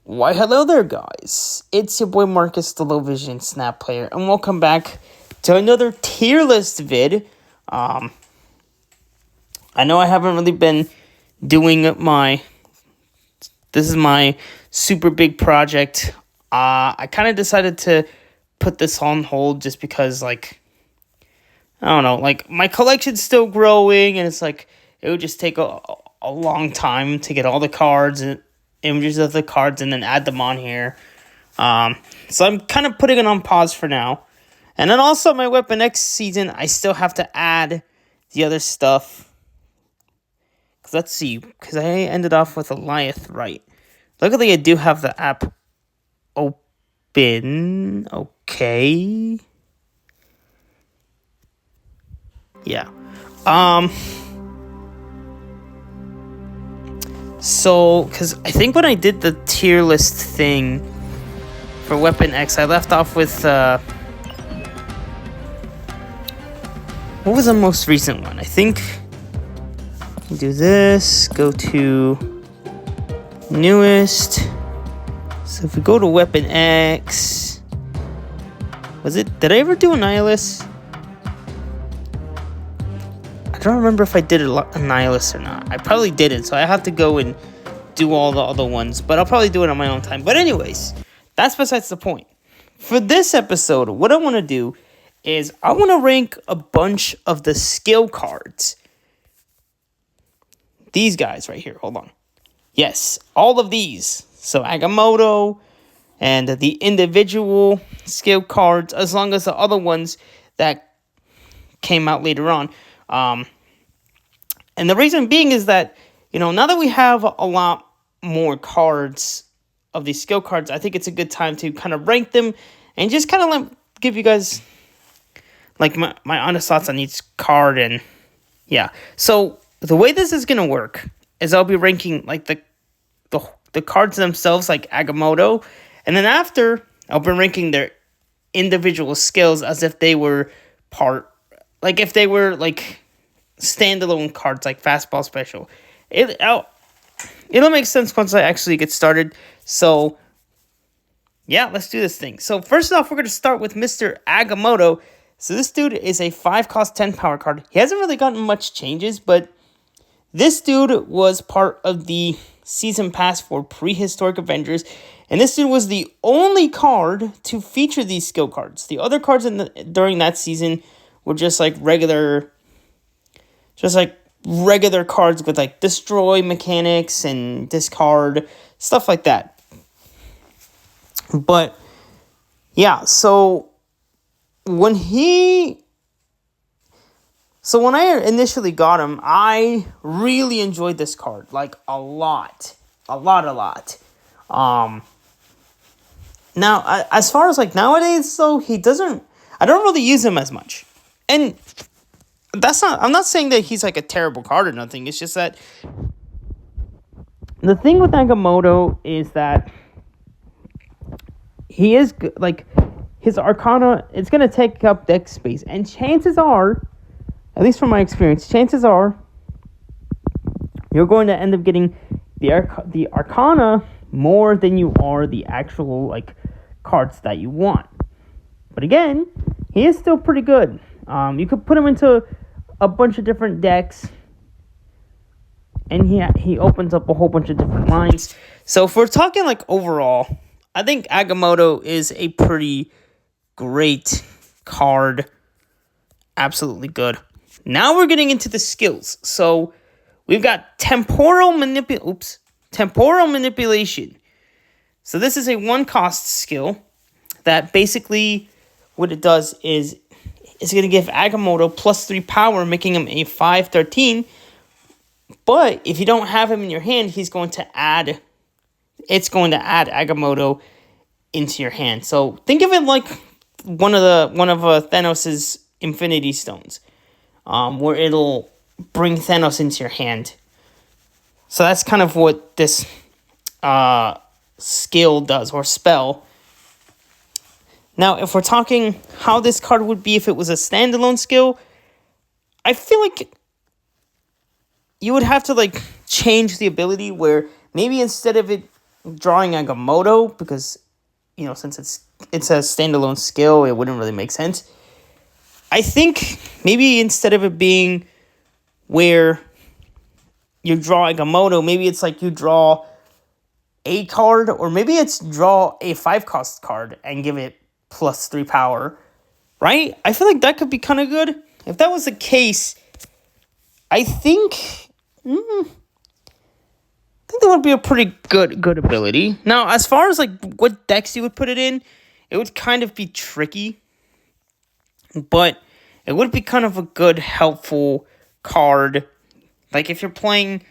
Why, hello there, guys. It's your boy Marcus, the Low Vision Snap Player, and welcome back to another tier list vid. I know I haven't really been doing this is my super big project. I kind of decided to put this on hold just because, I don't know, my collection's still growing, and it's it would just take a long time to get all the cards and images of the cards and then add them on here. So I'm kind of putting it on pause for now. And then also my Weapon X season, I still have to add the other stuff. Let's see, because I ended off with Goliath, right? Luckily, I do have the app open. Okay. Yeah. So, because I think when I did the tier list thing for Weapon X, I left off with, what was the most recent one? I think, do this, go to newest. So if we go to Weapon X, did I ever do Annihilus? I don't remember if I did Annihilus or not. I probably didn't, so I have to go and do all the other ones. But I'll probably do it on my own time. But anyways, that's besides the point. For this episode, what I want to do is I want to rank a bunch of the skill cards. These guys right here. Hold on. Yes, all of these. So Agamotto and the individual skill cards, as long as the other ones that came out later on. And the reason being is that, now that we have a lot more cards of these skill cards, I think it's a good time to kind of rank them and just kind of give you guys my honest thoughts on each card. And yeah, so the way this is going to work is I'll be ranking the cards themselves, like Agamotto, and then after I'll be ranking their individual skills as if they were if they were standalone cards, like Fastball Special. It'll make sense once I actually get started. So, yeah, let's do this thing. So, first off, we're going to start with Mr. Agamotto. So, this dude is a 5-cost 10 power card. He hasn't really gotten much changes, but this dude was part of the Season Pass for Prehistoric Avengers, and this dude was the only card to feature these skill cards. The other cards during that season were just regular cards with destroy mechanics and discard, stuff like that. But yeah, so when I initially got him, I really enjoyed this card, a lot. Now, as far as nowadays, though, I don't really use him as much. And I'm not saying that he's a terrible card or nothing. It's just that the thing with Agamotto is that he is his Arcana, it's going to take up deck space. And chances are, at least from my experience, you're going to end up getting the Arcana more than you are the actual cards that you want. But again, he is still pretty good. You could put him into a bunch of different decks, and he opens up a whole bunch of different lines. So if we're talking overall, I think Agamotto is a pretty great card. Absolutely good. Now we're getting into the skills. So we've got Temporal Manipulation. So this is a 1-cost skill that basically what it does is it's going to give Agamotto +3 power, making him a 5/13. But if you don't have him in your hand, it's going to add Agamotto into your hand. So think of it like one of Thanos' Infinity Stones, where it'll bring Thanos into your hand. So that's kind of what this skill does, or spell. Now, if we're talking how this card would be if it was a standalone skill, I feel like you would have to change the ability where maybe instead of it drawing Agamotto because, since it's a standalone skill, it wouldn't really make sense. I think maybe instead of it being where you draw Agamotto, maybe it's like you draw a card, or maybe it's draw a 5-cost card and give it +3 power, right? I feel like that could be kind of good. If that was the case, I think that would be a pretty good ability. Now, as far as like what decks you would put it in, it would kind of be tricky, but it would be kind of a good, helpful card. Like if you're playing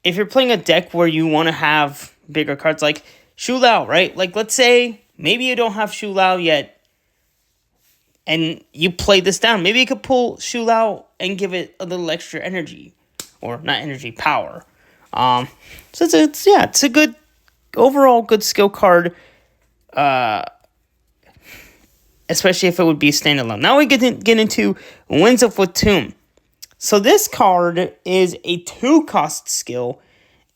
a deck where you want to have bigger cards, like Shu Lao, right? Like let's say maybe you don't have Shu Lao yet, and you play this down. Maybe you could pull Shu Lao and give it a little extra energy, or not energy, power. So it's a good overall good skill card. Especially if it would be standalone. Now we get into Winds of Watoomb. So this card is a 2-cost skill,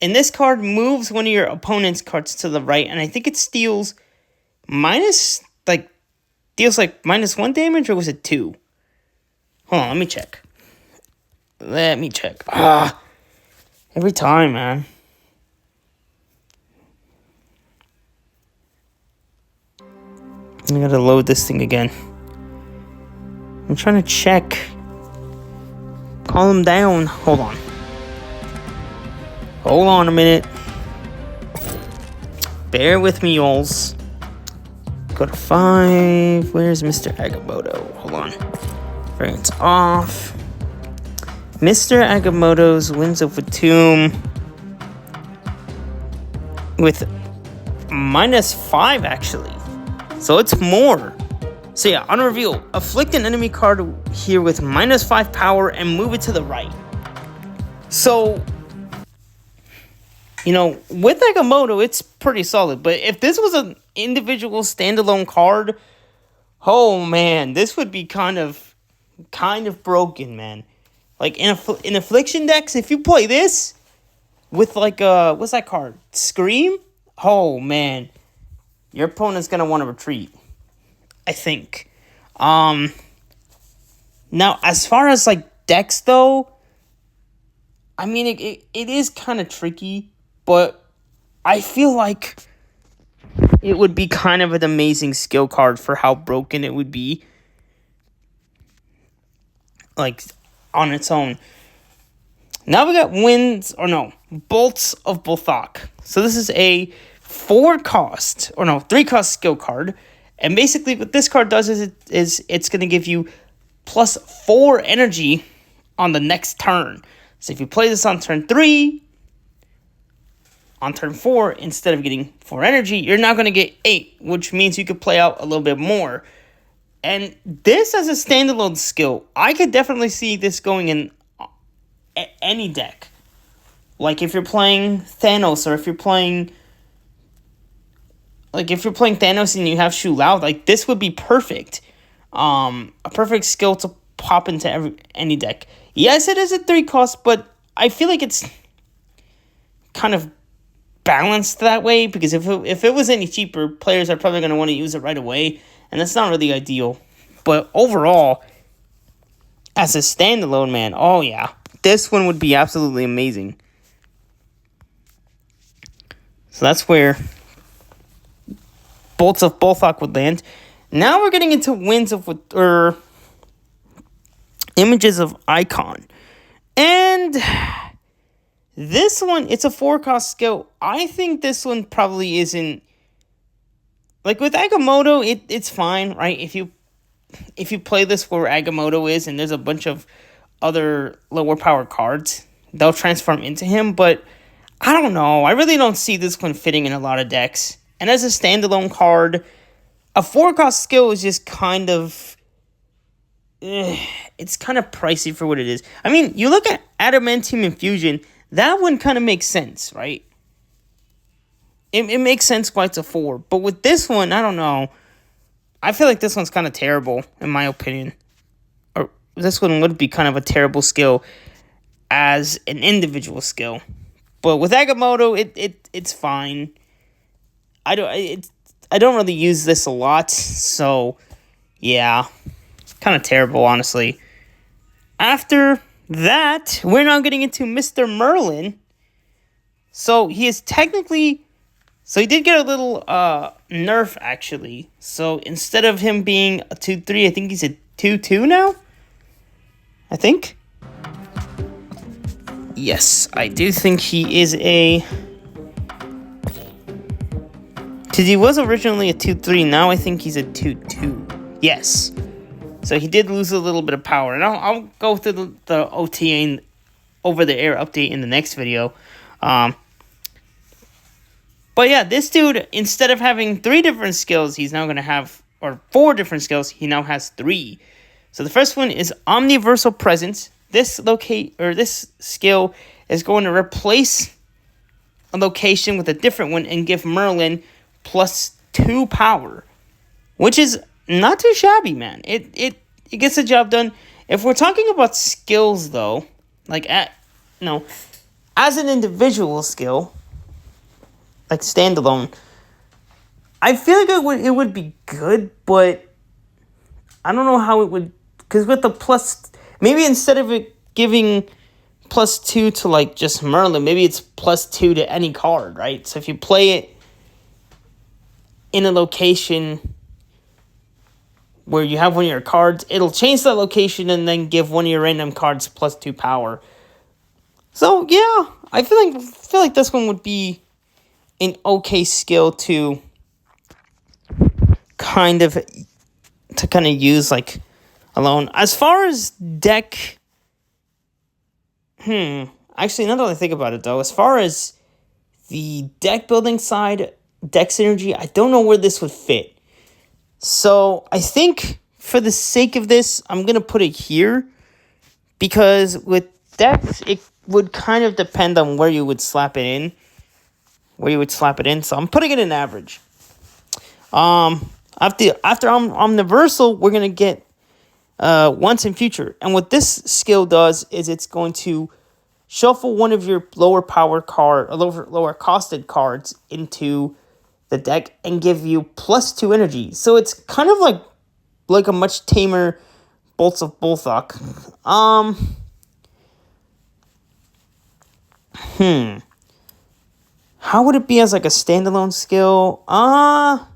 and this card moves one of your opponent's cards to the right, and I think it deals -1 damage, or was it 2? Hold on, let me check. Every time, man. I gotta load this thing again. I'm trying to check. Calm down. Hold on. Hold on a minute. Bear with me, y'alls. Go to 5. Where's Mr. Agamotto? Hold on. Variance off. Mr. Agamotto's Winds of Watoomb with -5, actually. So it's more. So yeah, on reveal, afflict an enemy card here with -5 power and move it to the right. So, with Agamotto, it's pretty solid. But if this was an individual standalone card, oh man, this would be kind of broken, man. Like in affliction decks, if you play this with like what's that card? Scream? Oh man. Your opponent's going to want to retreat, I think. Now, as far as, like, decks, though, I mean, it is kind of tricky, but I feel like it would be kind of an amazing skill card for how broken it would be, like, on its own. Now we got Bolts of Bolthok. So this is a 3-cost skill card, and basically what this card does is it's going to give you +4 energy on the next turn. So if you play this on turn 3, on turn 4, instead of getting 4 energy, you're now going to get 8, which means you could play out a little bit more. And this as a standalone skill, I could definitely see this going in any deck. Like if you're playing Thanos, or if you're playing Thanos and you have Shu Lao, like this would be perfect. A perfect skill to pop into any deck. Yes, it is a 3-cost, but I feel like it's kind of balanced that way, because if it was any cheaper, players are probably going to want to use it right away, and that's not really ideal. But overall, as a standalone, man, oh yeah, this one would be absolutely amazing. So that's where Bolts of Bolthok would land. Now we're getting into Images of Icon. And this one, it's a 4-cost skill. I think this one probably isn't, like with Agamotto, it's fine, right? If you play this where Agamotto is and there's a bunch of other lower power cards, they'll transform into him, but I don't know. I really don't see this one fitting in a lot of decks. And as a standalone card, a 4-cost skill is just kind of, it's kind of pricey for what it is. I mean, you look at Adamantium Infusion, that one kind of makes sense, right? It makes sense why it's a 4. But with this one, I don't know. I feel like this one's kind of terrible, in my opinion. Or this one would be kind of a terrible skill as an individual skill. But with Agamotto, it's fine. I don't really use this a lot, so yeah, kind of terrible, honestly. After that, we're now getting into Mr. Merlin. So he is technically, so he did get a little nerf actually. So instead of him being a 2-3, I think he's a 2-2 now. I think. Yes, I do think he is a. Because he was originally a 2-3, now I think he's a 2-2. Yes. So he did lose a little bit of power. And I'll go through the OTA and over-the-air update in the next video. But yeah, this dude, instead of having 3 different skills, he's now going to have, or 4 different skills, he now has 3. So the first one is Omniversal Presence. This skill is going to replace a location with a different one and give Merlin +2 power, which is not too shabby, man. It gets the job done. If we're talking about skills, though, like as an individual skill, like standalone, I feel like it would be good, but I don't know how it would, because with the plus, maybe instead of it giving +2 to like just Merlin, maybe it's +2 to any card, right? So if you play it in a location where you have one of your cards, it'll change that location and then give one of your random cards +2 power. So yeah, I feel like this one would be an okay skill to kind of use like alone. As far as deck, actually, now that I think about it though, as far as the deck building side, deck synergy, I don't know where this would fit. So I think for the sake of this, I'm going to put it here, because with decks, it would kind of depend on where you would slap it in. So I'm putting it in average. After Omniversal, we're going to get Once in Future. And what this skill does is it's going to shuffle one of your lower costed cards into the deck and give you +2 energy. So it's kind of like a much tamer Bolts of Bolthok. How would it be as like a standalone skill? I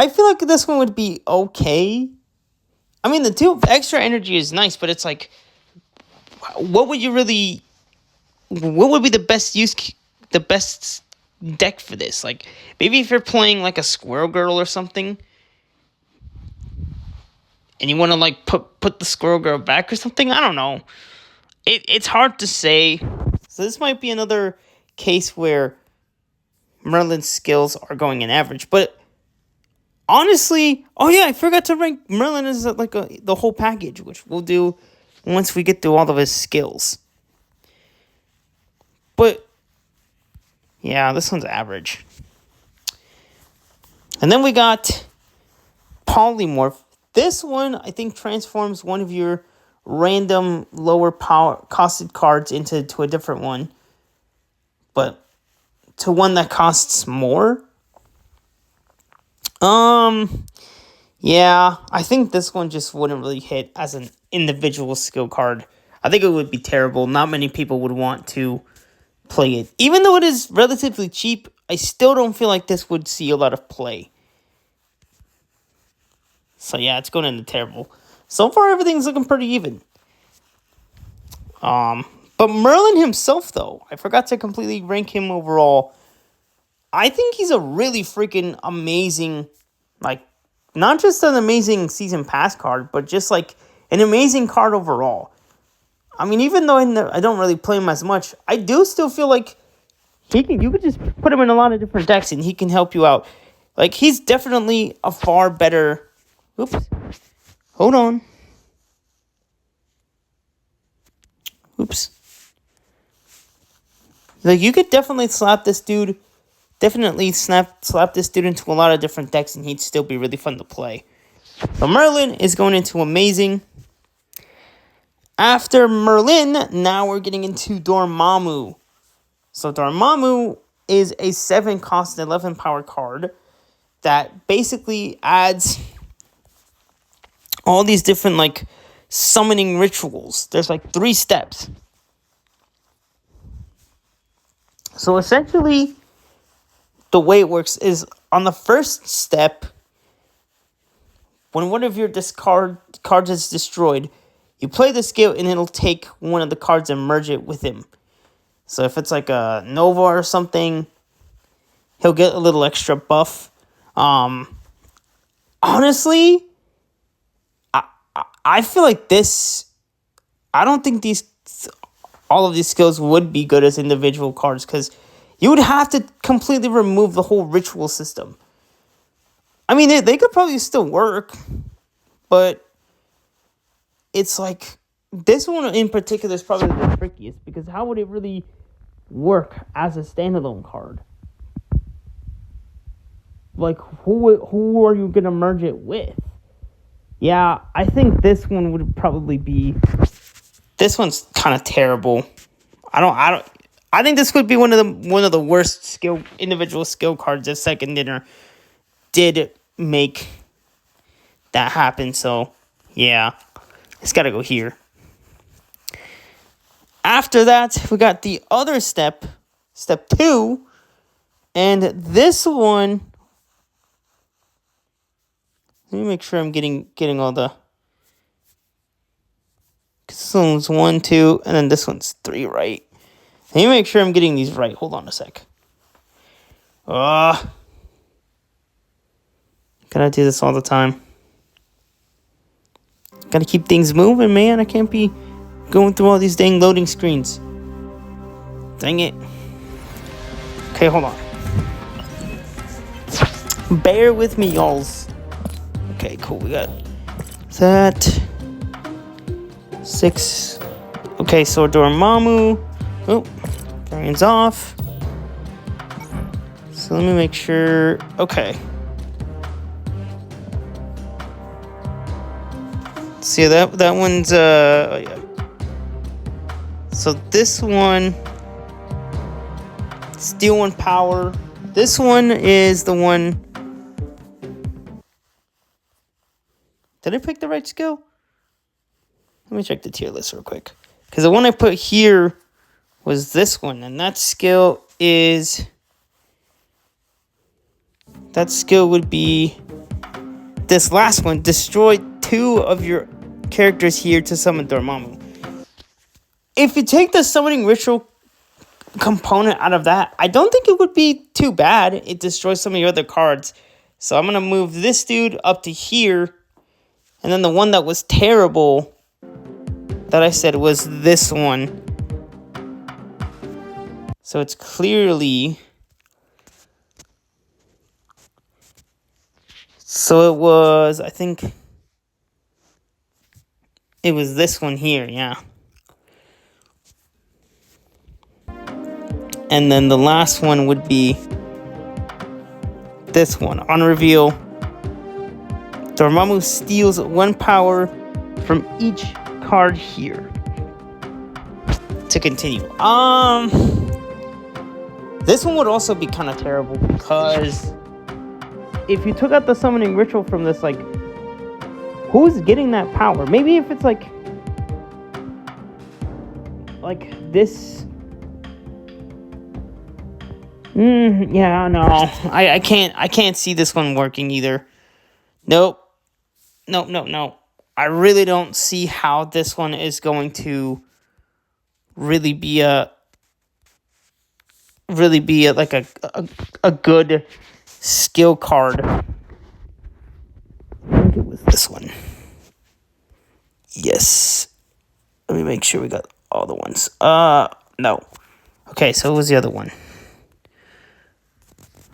feel like this one would be okay. I mean, the 2 extra energy is nice, but it's like, what would be the best deck for this? Like, maybe if you're playing like a Squirrel Girl or something, and you want to like put the Squirrel Girl back or something. I don't know. It's hard to say. So this might be another case where Merlin's skills are going in average. But honestly, oh yeah, I forgot to rank Merlin as like the whole package, which we'll do once we get through all of his skills. But yeah, this one's average. And then we got Polymorph. This one, I think, transforms one of your random lower power costed cards into a different one. But to one that costs more. Yeah, I think this one just wouldn't really hit as an individual skill card. I think it would be terrible. Not many people would want to play it. Even though it is relatively cheap, I still don't feel like this would see a lot of play. So yeah, it's going into terrible. So far, everything's looking pretty even. But Merlin himself, though, I forgot to completely rank him overall. I think he's a really freaking amazing, like, not just an amazing season pass card, but just like an amazing card overall. I mean, even though I don't really play him as much, I do still feel like you could just put him in a lot of different decks and he can help you out. Like, he's definitely a far better. Oops. Hold on. Oops. Like, you could definitely slap this dude. Definitely slap this dude into a lot of different decks and he'd still be really fun to play. But Merlin is going into amazing. After Merlin, now we're getting into Dormammu. So Dormammu is a 7 cost 11 power card that basically adds all these different like summoning rituals. There's like 3 steps. So essentially, the way it works is on the first step, when one of your cards is destroyed, you play the skill and it'll take one of the cards and merge it with him. So if it's like a Nova or something, he'll get a little extra buff. Honestly, I feel like this, I don't think all of these skills would be good as individual cards, because you would have to completely remove the whole ritual system. I mean, they could probably still work, but it's like, this one in particular is probably the trickiest, because how would it really work as a standalone card? Like, who are you going to merge it with? Yeah, I think this one would probably be... This one's kind of terrible. I think this could be one of the worst individual skill cards if Second Dinner did make that happen. So, yeah, it's got to go here. After that, we got the other step 2, and this one. Let me make sure I'm getting all the. This one's 1, 2, and then this one's 3, right? Let me make sure I'm getting these right. Hold on a sec. Gotta do this all the time. Gotta keep things moving, man. I can't be going through all these dang loading screens. Dang it. Okay, hold on. Bear with me, y'alls. Okay, cool. We got that. 6. Okay, so Dormammu. Oh, variant's off. So let me make sure. Okay. See that one's oh yeah. So this one, Steel 1 power. This one is the one. Did I pick the right skill? Let me check the tier list real quick. Because the one I put here was this one. And that skill is... That skill would be this last one. Destroy 2 of your characters here to summon Dormammu. If you take the summoning ritual component out of that, I don't think it would be too bad. It destroys some of your other cards. So I'm going to move this dude up to here. And then the one that was terrible that I said was this one. So it's clearly... So it was, I think... It was this one here, yeah. And then the last one would be this one. On reveal, Dormammu steals 1 power from each card here. To continue. This one would also be kind of terrible because if you took out the summoning ritual from this, like, who's getting that power? Maybe if it's like this. Yeah, no. I can't see this one working either. Nope. I really don't see how this one is going to really be a good skill card. I think it was this one. Yes. Let me make sure we got all the ones. No. Okay, so it was the other one.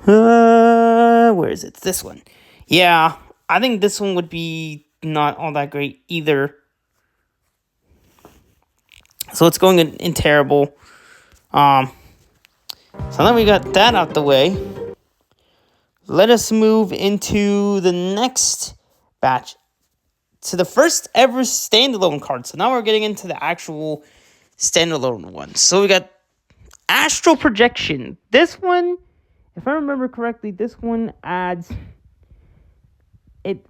Where is it? It's this one. Yeah, I think this one would be not all that great either. So it's going in terrible. So then we got that out the way. Let us move into the next batch. to the first ever standalone card. So now we're getting into the actual standalone ones. So we got Astral Projection. This one, if I remember correctly, this one it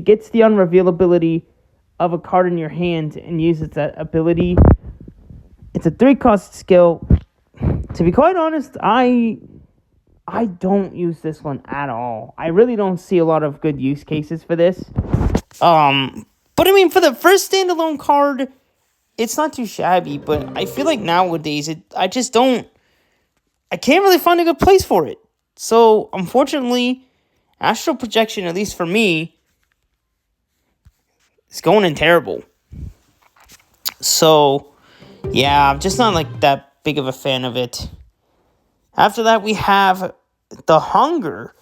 gets the unrevealability of a card in your hand and uses that ability. It's a 3-cost skill. To be quite honest, I don't use this one at all. I really don't see a lot of good use cases for this. But I mean, for the first standalone card, it's not too shabby, but I feel like nowadays, I can't really find a good place for it. So, unfortunately, Astral Projection, at least for me, is going in terrible. So, yeah, I'm just not like that big of a fan of it. After that, we have the Hunger.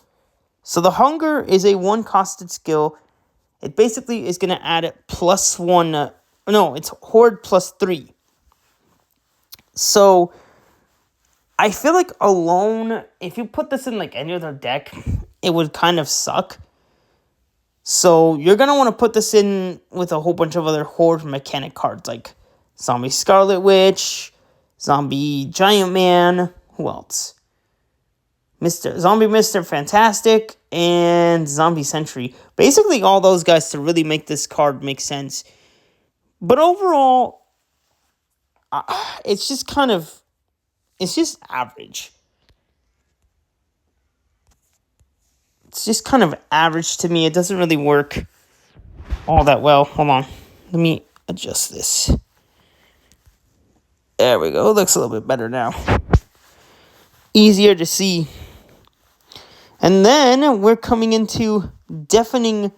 So the Hunger is a 1-costed skill. It basically is going to add +1. It's Horde +3. So I feel like alone, if you put this in like any other deck, it would kind of suck. So you're going to want to put this in with a whole bunch of other Horde mechanic cards like Zombie Scarlet Witch, Zombie Giant Man, who else? Zombie Mr. Fantastic, and Zombie Sentry. Basically all those guys to really make this card make sense. But overall, it's just average. It's just kind of average to me. It doesn't really work all that well. Hold on. Let me adjust this. There we go. It looks a little bit better now. Easier to see. And then we're coming into Deafening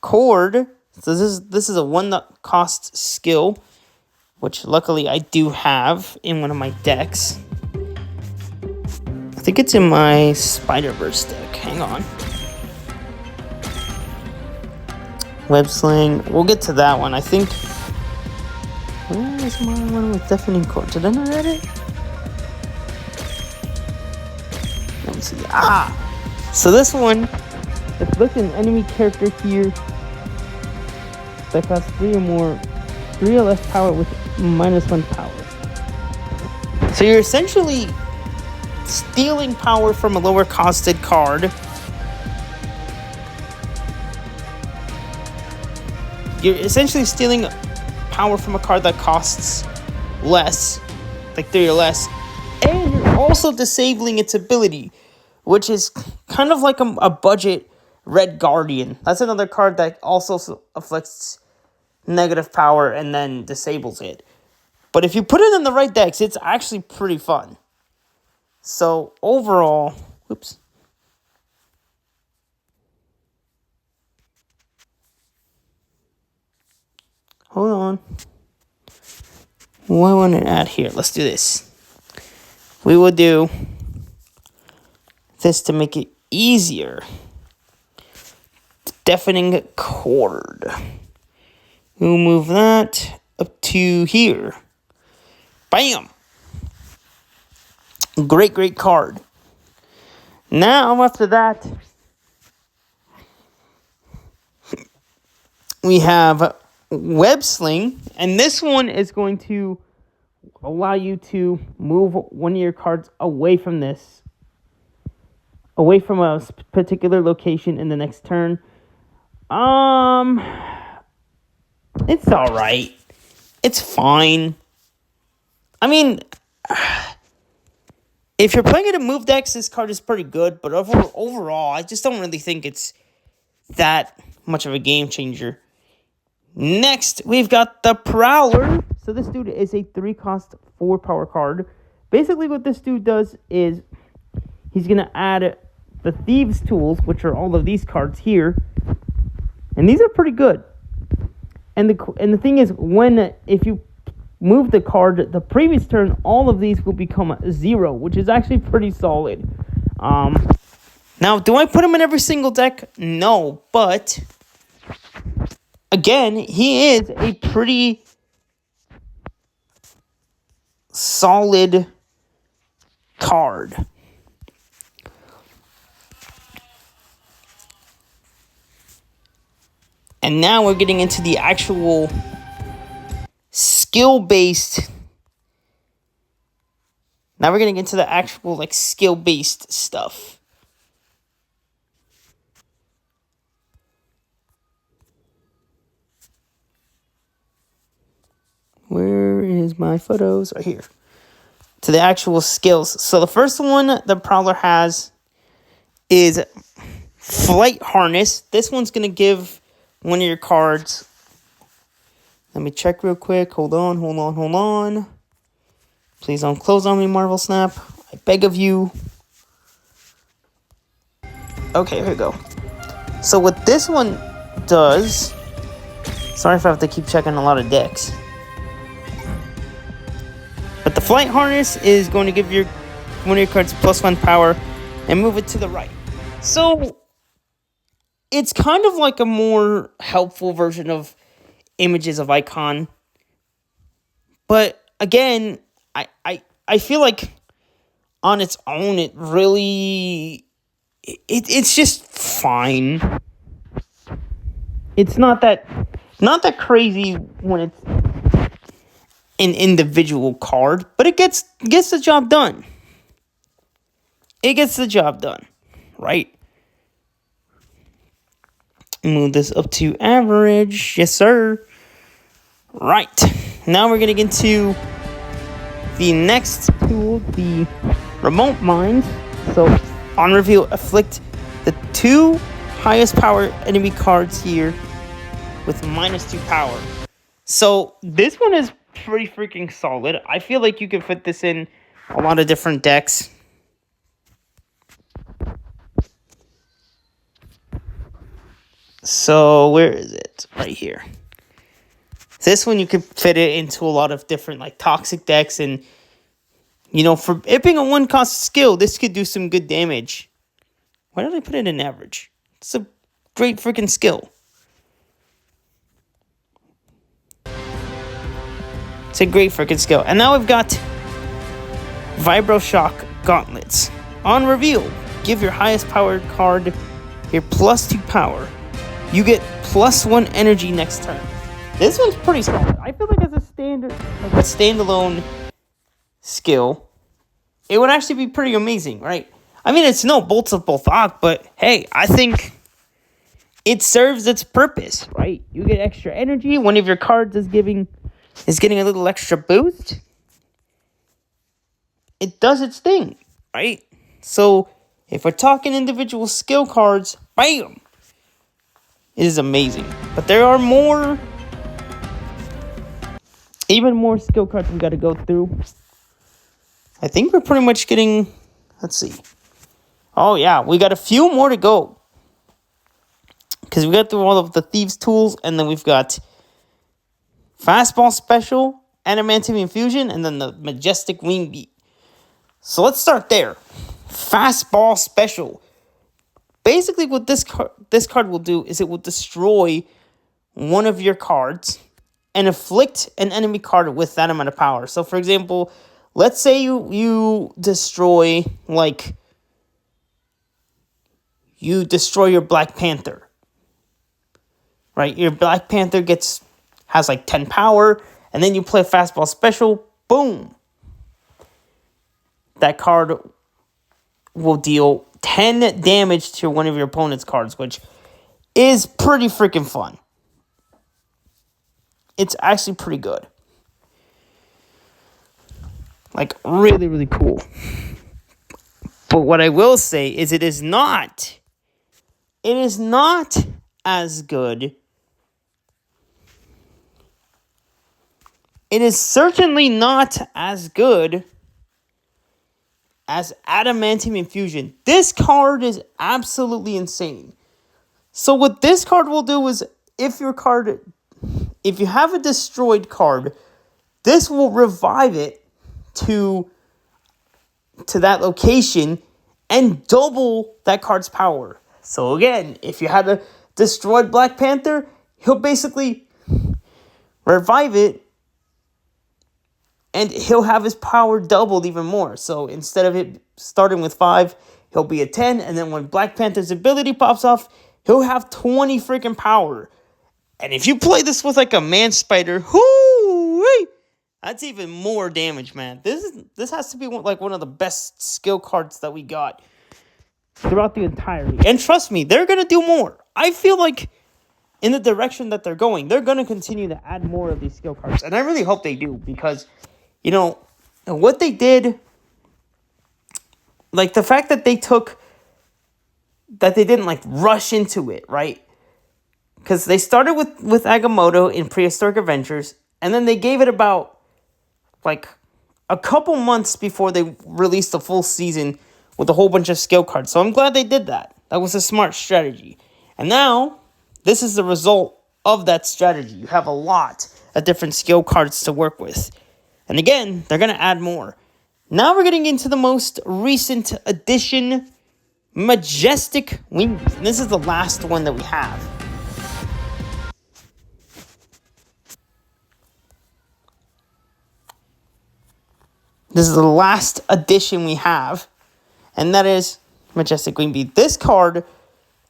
Chord. So this is a 1-cost skill, which luckily I do have in one of my decks. I think it's in my Spider-Verse deck. Hang on. Web Sling. We'll get to that one. I think. Where is my one with Deafening Chord? Did I not add it? Let me see. So this one, if you look at an enemy character here that costs 3 or less power with -1 power. So you're essentially stealing power from a lower costed card. You're essentially stealing power from a card that costs less, like 3 or less, and you're also disabling its ability, which is kind of like a budget Red Guardian. That's another card that also afflicts negative power and then disables it. But if you put it in the right decks, it's actually pretty fun. So overall, whoops. Hold on. What I want to add here? Let's do this. We will do this to make it easier. Deafening Chord. We'll move that up to here. Bam! Great card. Now, after that, we have Web Sling, and this one is going to allow you to move one of your cards away from a particular location in the next turn. It's alright. It's fine. I mean, if you're playing it in move decks, this card is pretty good, but overall, I just don't really think it's that much of a game changer. Next, we've got the Prowler. So this dude is a 3-cost 4-power card. Basically, what this dude does is he's going to add the Thieves' Tools, which are all of these cards here. And these are pretty good. And the thing is, if you move the card the previous turn, all of these will become 0, which is actually pretty solid. Now, do I put him in every single deck? No, but again, he is a pretty solid card. And now we're getting into the actual skill-based. Now we're getting into the actual, like, skill-based stuff. Where is my photos? Right here. To the actual skills. So the first one the Prowler has is Flight Harness. This one's going to give one of your cards. Let me check real quick. Hold on. Please don't close on me, Marvel Snap. I beg of you. Okay, here we go. So what this one does... Sorry if I have to keep checking a lot of decks. But the Flight Harness is going to give one of your cards +1 power and move it to the right. So it's kind of like a more helpful version of Images of Icon. But again, I feel like on its own it really it's just fine. It's not that crazy when it's an individual card, but it gets the job done. It gets the job done, right? Move this up to average. Yes, sir. Right. Now we're going to get into the next tool, the Remote Mind. So, on reveal, afflict the 2 highest power enemy cards here with -2 power. So, this one is pretty freaking solid. I feel like you can fit this in a lot of different decks. So, where is it? Right here. This one, you could fit it into a lot of different, like, toxic decks. And, you know, for it being a 1-cost skill, this could do some good damage. Why did I put it in average? It's a great freaking skill. It's a great freaking skill. And now we've got Vibroshock Gauntlets. On reveal, give your highest powered card your +2 power. You get +1 energy next turn. This one's pretty solid. I feel like as a standalone skill, it would actually be pretty amazing, right? I mean, it's no Bolts of Bolthok, but hey, I think it serves its purpose, right? You get extra energy. One of your cards is getting a little extra boost. It does its thing, right? So, if we're talking individual skill cards, bam! It is amazing. But there are even more skill cards we got to go through. I think we're pretty much getting, let's see. Oh yeah, we got a few more to go. Because we got through all of the Thieves' Tools, and then we've got Fastball Special, Adamantium Infusion, and then the Majestic Wing Beat. So let's start there. Fastball Special. Basically, what this card will do is it will destroy one of your cards and afflict an enemy card with that amount of power. So, for example, let's say you destroy, like, your Black Panther. Right? Your Black Panther has like 10 power, and then you play Fastball Special, boom. That card will deal 10 damage to one of your opponent's cards, which is pretty freaking fun. It's actually pretty good. Like, really, really cool. But what I will say is it is not as good. It is certainly not as good as Adamantium Infusion. This card is absolutely insane. So what this card will do is, if you have a destroyed card, this will revive it to that location and double that card's power. So again, if you had a destroyed Black Panther, he'll basically revive it, and he'll have his power doubled even more. So instead of it starting with 5, he'll be a 10. And then when Black Panther's ability pops off, he'll have 20 freaking power. And if you play this with like a man spider, whoo, that's even more damage, man. This has to be one of the best skill cards that we got throughout the entirety. And trust me, they're gonna do more. I feel like in the direction that they're going, they're gonna continue to add more of these skill cards, and I really hope they do because, what they did, like the fact that they didn't like rush into it, right? Because they started with Agamotto in Prehistoric Adventures, and then they gave it about like a couple months before they released the full season with a whole bunch of skill cards. So I'm glad they did that. That was a smart strategy. And now, this is the result of that strategy. You have a lot of different skill cards to work with. And again, they're going to add more. Now we're getting into the most recent addition, Majestic Wingbeat. And this is the last one that we have. This is the last addition we have, and that is Majestic Wingbeat. This card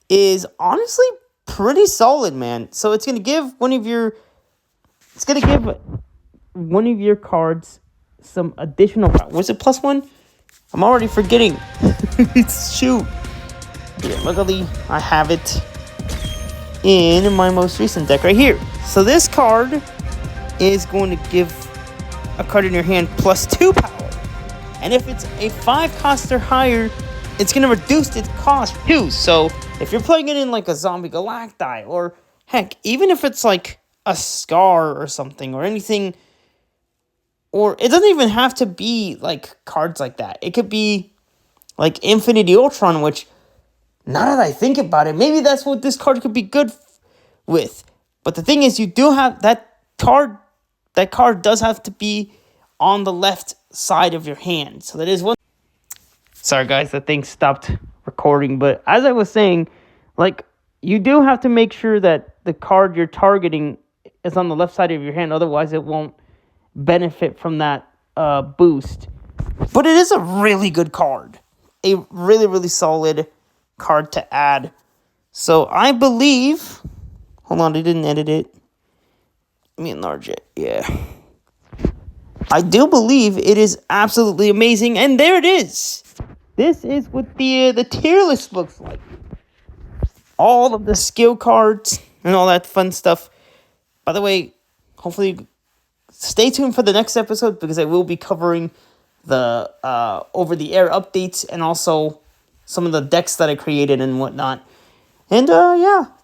is honestly pretty solid, man. So it's gonna give one of your cards some additional. Was it +1? I'm already forgetting. Shoot. Yeah, luckily I have it in my most recent deck right here. So this card is going to give a card in your hand +2 power. And if it's a 5 cost or higher, it's going to reduce its cost too. So if you're playing it in like a Zombie Galacti, or heck, even if it's like a Scar or something or anything, or it doesn't even have to be like cards like that. It could be like Infinity Ultron, which now that I think about it, maybe that's what this card could be good with. But the thing is, you do have that card. That card does have to be on the left side of your hand. So that is one. Sorry, guys, the thing stopped recording. But as I was saying, like, you do have to make sure that the card you're targeting is on the left side of your hand. Otherwise, it won't benefit from that boost. But it is a really good card. A really, really solid card to add. So I believe... Hold on, I didn't edit it. Let me enlarge it. Yeah. I do believe it is absolutely amazing. And there it is. This is what the tier list looks like. All of the skill cards and all that fun stuff. By the way, hopefully stay tuned for the next episode because I will be covering the over-the-air updates and also some of the decks that I created and whatnot. And yeah,